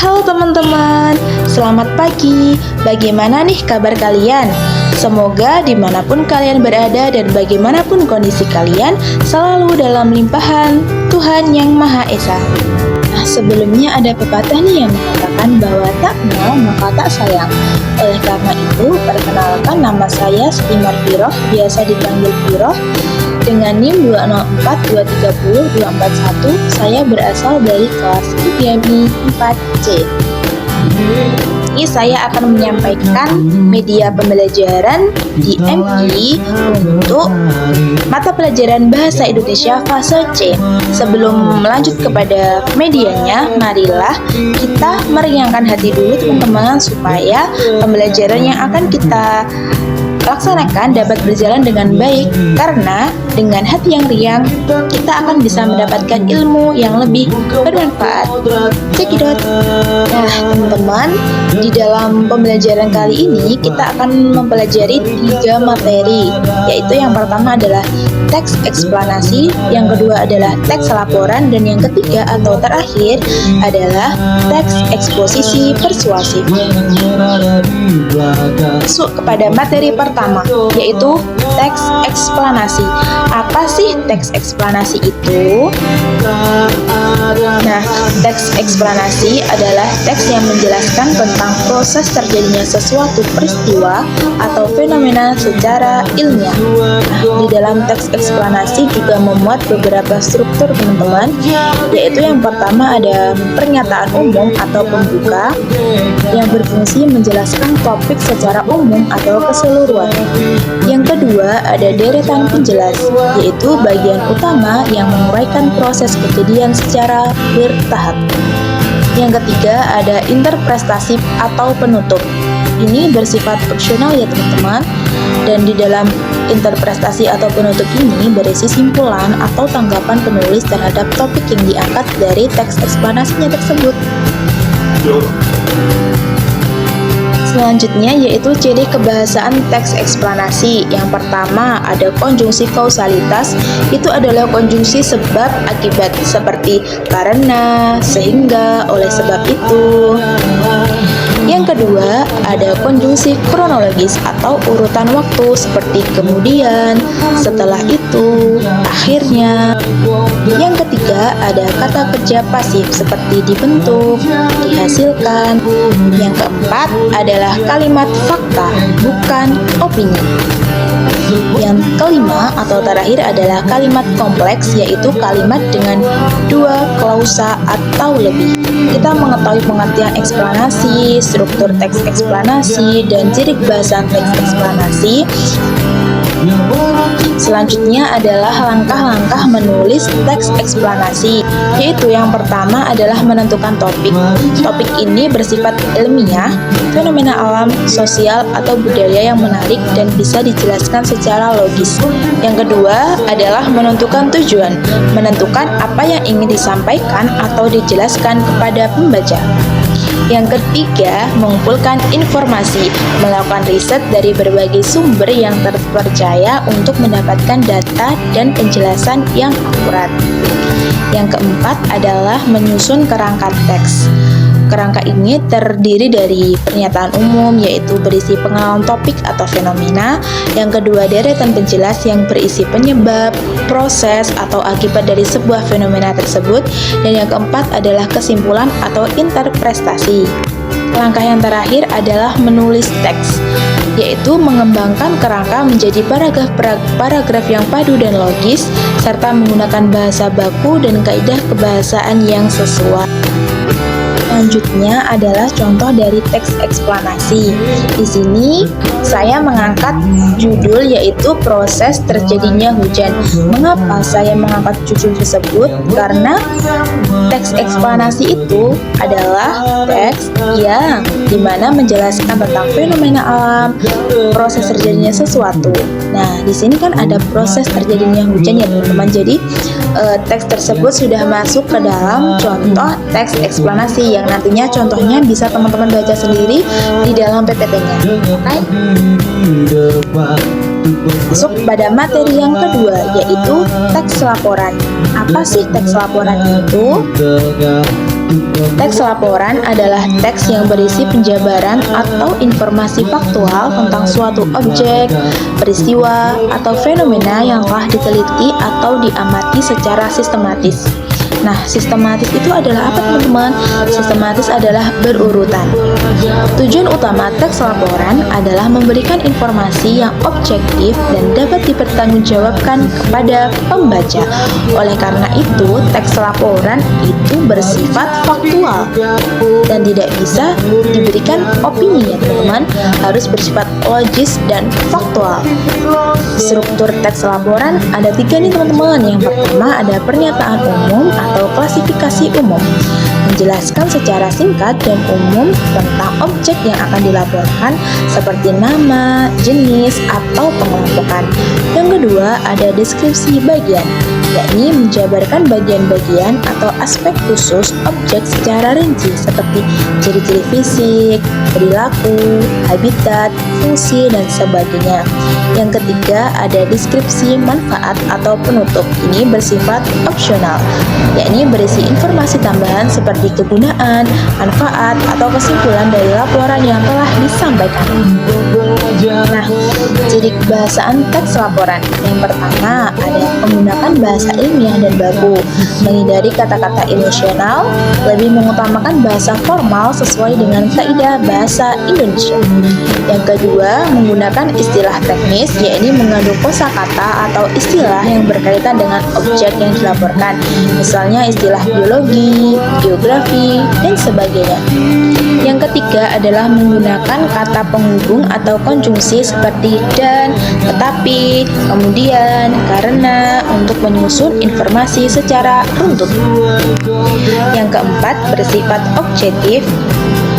Halo teman-teman, selamat pagi. Bagaimana nih kabar kalian? Semoga dimanapun kalian berada dan bagaimanapun kondisi kalian selalu dalam limpahan Tuhan Yang Maha Esa. Nah, sebelumnya ada pepatah nih yang mengatakan bahwa tak kenal maka tak sayang. Oleh karena itu, perkenalkan, nama saya Siti Marfiroh, biasa dipanggil Firoh. Dengan NIM 204230241, saya berasal dari kelas IPMI 4C. Ini saya akan menyampaikan media pembelajaran di MI untuk mata pelajaran Bahasa Indonesia fase C. Sebelum melanjut kepada medianya, marilah kita meringankan hati dulu teman-teman, supaya pembelajaran yang akan kita laksanakan dapat berjalan dengan baik, karena dengan hati yang riang kita akan bisa mendapatkan ilmu yang lebih bermanfaat. Cekidot. Nah teman-teman, di dalam pembelajaran kali ini kita akan mempelajari 3 materi, yaitu yang pertama adalah teks eksplanasi, yang kedua adalah teks laporan, dan yang ketiga atau terakhir adalah teks eksposisi persuasif. Masuk kepada materi pertama, yaitu teks eksplanasi. Apa sih teks eksplanasi itu? Nah, teks eksplanasi adalah teks yang menjelaskan tentang proses terjadinya sesuatu peristiwa atau fenomena secara ilmiah. Nah, di dalam teks eksplanasi juga memuat beberapa struktur teman-teman, yaitu yang pertama ada pernyataan umum atau pembuka yang berfungsi menjelaskan topik secara umum atau keseluruhan. Yang kedua ada deretan penjelas, yaitu bagian utama yang menguraikan proses kejadian secara bertahap. Yang ketiga ada interpretasi atau penutup. Ini bersifat opsional ya teman-teman, dan di dalam interpretasi atau penutup ini berisi simpulan atau tanggapan penulis terhadap topik yang diangkat dari teks eksplanasinya tersebut. Selanjutnya yaitu ciri kebahasaan teks eksplanasi. Yang pertama ada konjungsi kausalitas, itu adalah konjungsi sebab akibat seperti karena, sehingga, oleh sebab itu. Yang kedua ada konjungsi kronologis atau urutan waktu seperti kemudian, setelah itu, akhirnya. Yang ketiga ada kata kerja pasif seperti dibentuk, dihasilkan. Yang keempat adalah kalimat fakta, bukan opini. Yang kelima atau terakhir adalah kalimat kompleks, yaitu kalimat dengan 2 klausa atau lebih. Kita mengetahui pengertian eksplanasi, struktur teks eksplanasi, dan ciri kebahasaan teks eksplanasi. Selanjutnya adalah langkah-langkah menulis teks eksplanasi, yaitu yang pertama adalah menentukan topik. Topik ini bersifat ilmiah, fenomena alam, sosial, atau budaya yang menarik dan bisa dijelaskan secara logis. Yang kedua adalah menentukan tujuan, menentukan apa yang ingin disampaikan atau dijelaskan kepada pembaca. Yang ketiga, mengumpulkan informasi, melakukan riset dari berbagai sumber yang terpercaya untuk mendapatkan data dan penjelasan yang akurat. Yang keempat adalah menyusun kerangka teks. Kerangka ini terdiri dari pernyataan umum, yaitu berisi pengalaman topik atau fenomena. Yang kedua, deretan penjelas yang berisi penyebab, proses, atau akibat dari sebuah fenomena tersebut. Dan yang keempat adalah kesimpulan atau interpretasi. Langkah yang terakhir adalah menulis teks, yaitu mengembangkan kerangka menjadi paragraf yang padu dan logis, serta menggunakan bahasa baku dan kaidah kebahasaan yang sesuai. Selanjutnya adalah contoh dari teks eksplanasi. Di sini saya mengangkat judul, yaitu proses terjadinya hujan. Mengapa saya mengangkat judul tersebut? Karena teks eksplanasi itu adalah teks yang dimana menjelaskan tentang fenomena alam, proses terjadinya sesuatu. Nah, di sini kan ada proses terjadinya hujan ya teman-teman. Jadi teks tersebut sudah masuk ke dalam contoh teks eksplanasi yang nantinya contohnya bisa teman-teman baca sendiri di dalam PPT-nya. Oke? Masuk pada materi yang kedua, yaitu teks laporan. Apa sih teks laporan itu? Teks laporan adalah teks yang berisi penjabaran atau informasi faktual tentang suatu objek, peristiwa, atau fenomena yang telah diteliti atau diamati secara sistematis. Nah, sistematis itu adalah apa, teman-teman? Sistematis adalah berurutan. Tujuan utama teks laporan adalah memberikan informasi yang objektif dan dapat dipertanggungjawabkan kepada pembaca. Oleh karena itu, teks laporan itu bersifat faktual dan tidak bisa diberikan opini, ya teman-teman. Harus bersifat logis dan faktual. Struktur teks laporan ada 3 nih, teman-teman. Yang pertama ada pernyataan umum atau klasifikasi umum, menjelaskan secara singkat dan umum tentang objek yang akan dilaporkan seperti nama, jenis, atau pengelompokan. Yang kedua ada deskripsi bagian, yakni menjabarkan bagian-bagian atau aspek khusus objek secara rinci seperti ciri-ciri fisik, perilaku, habitat, fungsi, dan sebagainya. Yang ketiga ada deskripsi manfaat atau penutup. Ini bersifat opsional, yakni berisi informasi tambahan seperti kegunaan, manfaat, atau kesimpulan dari laporan yang telah disampaikan. Nah, ciri kebahasaan teks laporan. Yang pertama ada menggunakan bahasa ilmiah dan baku, menghindari kata-kata emosional, lebih mengutamakan bahasa formal sesuai dengan kaidah bahasa Indonesia. Yang kedua, menggunakan istilah teknis, yakni mengandung kosakata atau istilah yang berkaitan dengan objek yang dilaporkan, misalnya istilah biologi, geografi, dan sebagainya. Yang ketiga adalah menggunakan kata penghubung atau konjungsi seperti dan, tetapi, kemudian, karena untuk menyusun informasi secara runtut. Yang keempat bersifat objektif,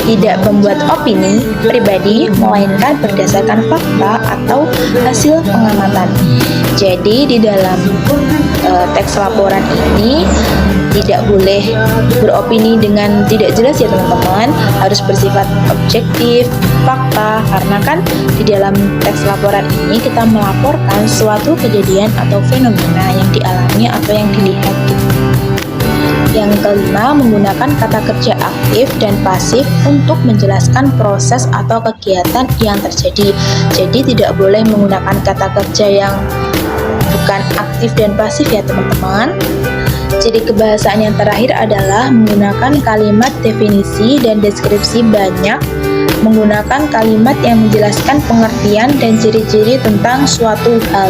tidak membuat opini pribadi, melainkan berdasarkan fakta atau hasil pengamatan. Jadi di dalam teks laporan ini tidak boleh beropini dengan tidak jelas, ya teman-teman. Harus bersifat objektif, fakta, karena kan di dalam teks laporan ini kita melaporkan suatu kejadian atau fenomena yang dialami atau yang dilihat gitu. Yang kelima, menggunakan kata kerja aktif dan pasif untuk menjelaskan proses atau kegiatan yang terjadi. Jadi tidak boleh menggunakan kata kerja yang bukan aktif dan pasif, ya teman-teman. Ciri kebahasaan yang terakhir adalah menggunakan kalimat definisi dan deskripsi banyak, menggunakan kalimat yang menjelaskan pengertian dan ciri-ciri tentang suatu hal.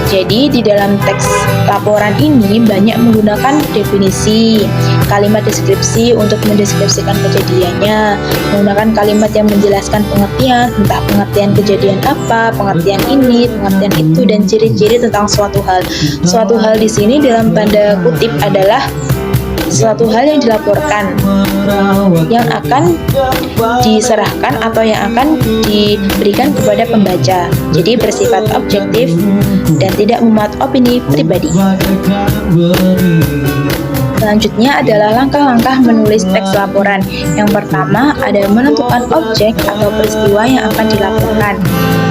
Jadi di dalam teks laporan ini banyak menggunakan definisi, kalimat deskripsi untuk mendeskripsikan kejadiannya, menggunakan kalimat yang menjelaskan pengertian, entah pengertian kejadian apa, pengertian ini, pengertian itu, dan ciri-ciri tentang suatu hal. Suatu hal di sini dalam tanda kutip adalah suatu hal yang dilaporkan, yang akan diserahkan atau yang akan diberikan kepada pembaca. Jadi bersifat objektif dan tidak memuat opini pribadi. Selanjutnya adalah langkah-langkah menulis teks laporan. Yang pertama ada menentukan objek atau peristiwa yang akan dilaporkan.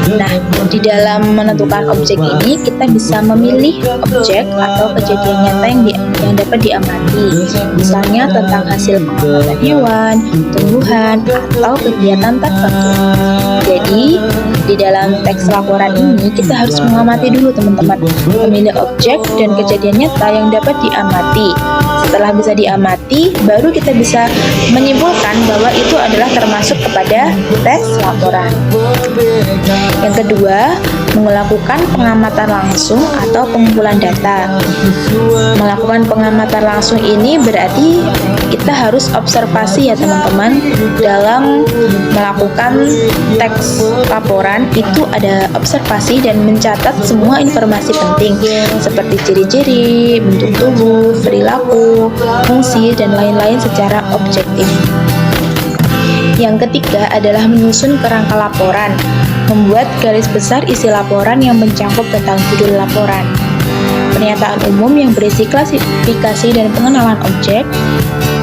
Nah, di dalam menentukan objek ini kita bisa memilih objek atau kejadian nyata yang dapat diamati. Misalnya tentang hasil pengamatan hewan, tumbuhan, atau kegiatan tertentu. Jadi, di dalam teks laporan ini kita harus mengamati dulu, teman-teman, memilih objek dan kejadian nyata yang dapat diamati. Setelah bisa diamati, baru kita bisa menyimpulkan bahwa itu adalah termasuk kepada teks laporan. Yang kedua, melakukan pengamatan langsung atau pengumpulan data. Melakukan pengamatan langsung ini berarti kita harus observasi, ya teman-teman. Dalam melakukan teks laporan itu ada observasi dan mencatat semua informasi penting seperti ciri-ciri, bentuk tubuh, perilaku, fungsi, dan lain-lain secara objektif. Yang ketiga adalah menyusun kerangka laporan, membuat garis besar isi laporan yang mencakup tentang judul laporan, pernyataan umum yang berisi klasifikasi dan pengenalan objek.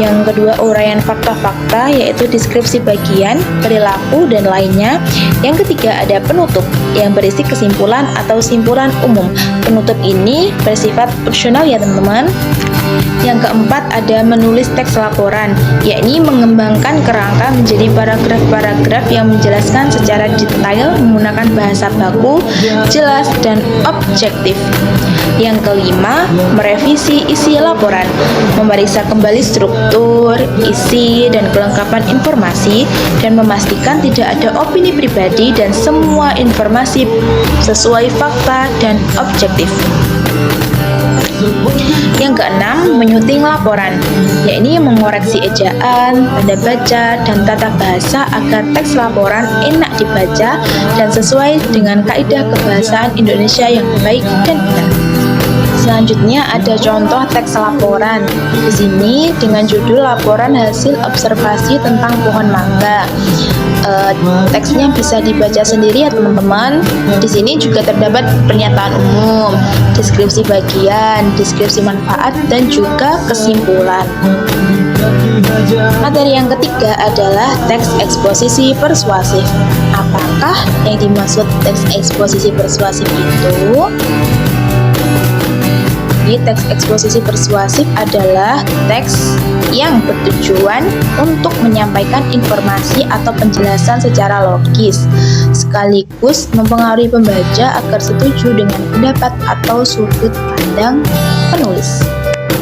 Yang kedua, uraian fakta-fakta, yaitu deskripsi bagian, perilaku, dan lainnya. Yang ketiga, ada penutup yang berisi kesimpulan atau simpulan umum. Penutup ini bersifat opsional, ya teman-teman. Yang keempat ada menulis teks laporan, yakni mengembangkan kerangka menjadi paragraf-paragraf yang menjelaskan secara detail menggunakan bahasa baku, jelas, dan objektif. Yang kelima, merevisi isi laporan, memeriksa kembali struktur, isi, dan kelengkapan informasi, dan memastikan tidak ada opini pribadi dan semua informasi sesuai fakta dan objektif. Yang keenam, menyuting laporan, yakni mengoreksi ejaan, tanda baca, dan tata bahasa agar teks laporan enak dibaca dan sesuai dengan kaidah kebahasaan Indonesia yang baik dan benar. Selanjutnya ada contoh teks laporan. Di sini dengan judul laporan hasil observasi tentang pohon mangga. Teksnya bisa dibaca sendiri ya teman-teman. Di sini juga terdapat pernyataan umum, deskripsi bagian, deskripsi manfaat, dan juga kesimpulan. Materi yang ketiga adalah teks eksposisi persuasif. Apakah yang dimaksud teks eksposisi persuasif itu? Teks eksposisi persuasif adalah teks yang bertujuan untuk menyampaikan informasi atau penjelasan secara logis, sekaligus mempengaruhi pembaca agar setuju dengan pendapat atau sudut pandang penulis.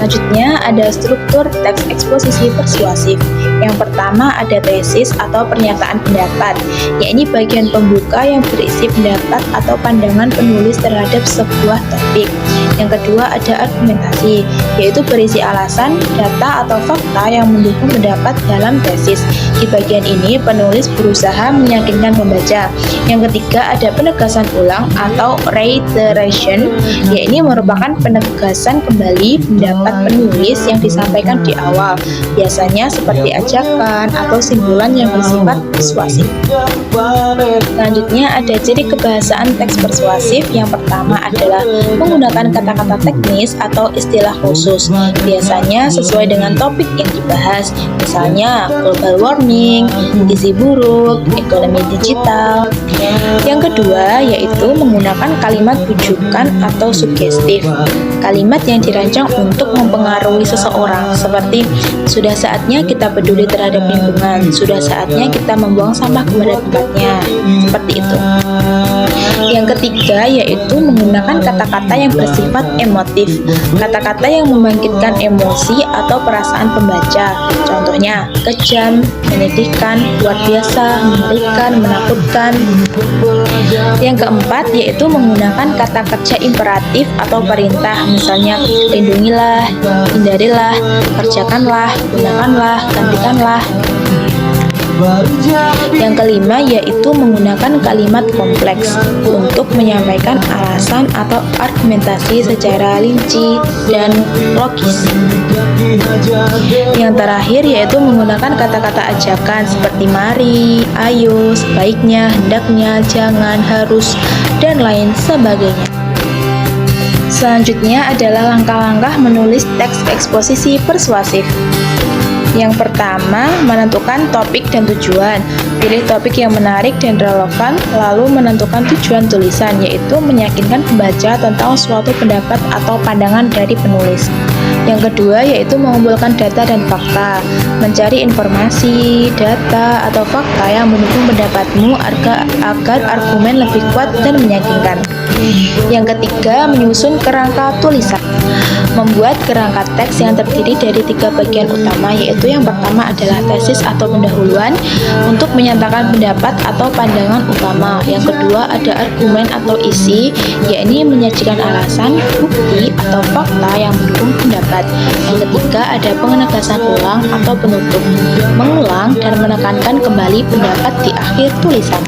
Selanjutnya ada struktur teks eksposisi persuasif. Yang pertama ada tesis atau pernyataan pendapat, yakni bagian pembuka yang berisi pendapat atau pandangan penulis terhadap sebuah topik. Yang kedua ada argumentasi, yaitu berisi alasan, data, atau fakta yang mendukung pendapat dalam tesis. Di bagian ini penulis berusaha meyakinkan pembaca. Yang ketiga ada penegasan ulang atau reiteration, yakni merupakan penegasan kembali pendapat penulis yang disampaikan di awal, biasanya seperti ajakan atau simpulan yang bersifat persuasif. Selanjutnya ada ciri kebahasaan teks persuasif. Yang pertama adalah menggunakan kata-kata teknis atau istilah khusus, biasanya sesuai dengan topik yang dibahas, misalnya global warming, gizi buruk, ekonomi digital. Yang kedua yaitu menggunakan kalimat rujukan atau sugestif, kalimat yang dirancang untuk mempengaruhi seseorang, seperti sudah saatnya kita peduli terhadap lingkungan, sudah saatnya kita membuang sampah kepada tempatnya, seperti itu. Yang ketiga yaitu menggunakan kata-kata yang bersifat emotif, kata-kata yang membangkitkan emosi atau perasaan pembaca, contohnya kejam, menyedihkan, luar biasa, mengerikan, menakutkan. Yang keempat yaitu menggunakan kata kerja imperatif atau perintah, misalnya lindungilah, hindarilah, kerjakanlah, gunakanlah, gantikanlah. Yang kelima yaitu menggunakan kalimat kompleks untuk menyampaikan alasan atau argumentasi secara rinci dan logis. Yang terakhir yaitu menggunakan kata-kata ajakan seperti mari, ayo, sebaiknya, hendaknya, jangan, harus, dan lain sebagainya. Selanjutnya adalah langkah-langkah menulis teks eksposisi persuasif. Yang pertama, menentukan topik dan tujuan. Pilih topik yang menarik dan relevan, lalu menentukan tujuan tulisan, yaitu meyakinkan pembaca tentang suatu pendapat atau pandangan dari penulis. Yang kedua, yaitu mengumpulkan data dan fakta. Mencari informasi, data, atau fakta yang mendukung pendapatmu agar argumen lebih kuat dan meyakinkan. Yang ketiga, menyusun kerangka tulisan. Membuat kerangka teks yang terdiri dari 3 bagian utama, yaitu yang pertama adalah tesis atau pendahuluan untuk menyatakan pendapat atau pandangan utama. Yang kedua ada argumen atau isi, yakni menyajikan alasan, bukti, atau fakta yang mendukung pendapat. Yang ketiga ada penegasan ulang atau penutup, mengulang dan menekankan kembali pendapat di akhir tulisan.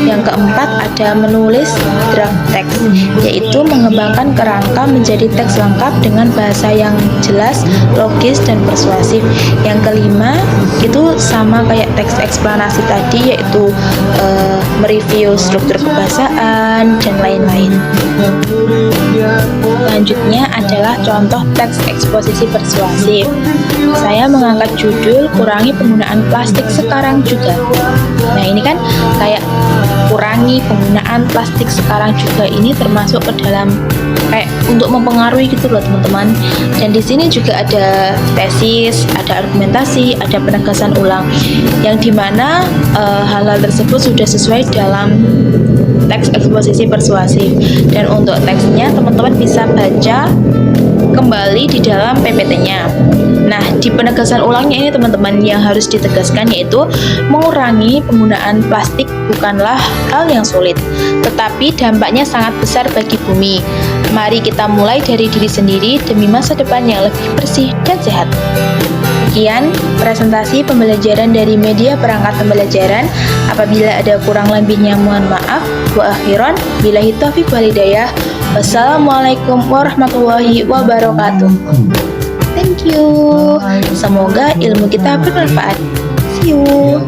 Yang keempat ada menulis draft text, yaitu mengembangkan kerangka menjadi teks lengkap dengan bahasa yang jelas, logis, dan persuasif. Yang kelima itu sama kayak teks eksplanasi tadi, yaitu mereview struktur kebahasaan dan lain-lain. Selanjutnya adalah contoh teks eksposisi persuasif. Saya mengangkat judul kurangi penggunaan plastik sekarang juga. Nah ini kan kayak kurangi penggunaan plastik sekarang juga ini termasuk ke dalam kayak untuk mempengaruhi gitu loh teman-teman. Dan di sini juga ada tesis, ada argumentasi, ada penegasan ulang yang dimana hal-hal tersebut sudah sesuai dalam teks eksposisi persuasif. Dan untuk teksnya teman-teman bisa baca kembali di dalam PPT-nya. Nah, di penegasan ulangnya ini teman-teman yang harus ditegaskan yaitu mengurangi penggunaan plastik bukanlah hal yang sulit, tetapi dampaknya sangat besar bagi bumi. Mari kita mulai dari diri sendiri demi masa depan yang lebih bersih dan sehat. Sekian presentasi pembelajaran dari media perangkat pembelajaran. Apabila ada kurang lebihnya mohon maaf. Wa akhiran billahi taufiq wal hidayah. Wassalamualaikum warahmatullahi wabarakatuh. Thank you. Semoga ilmu kita bermanfaat. See you.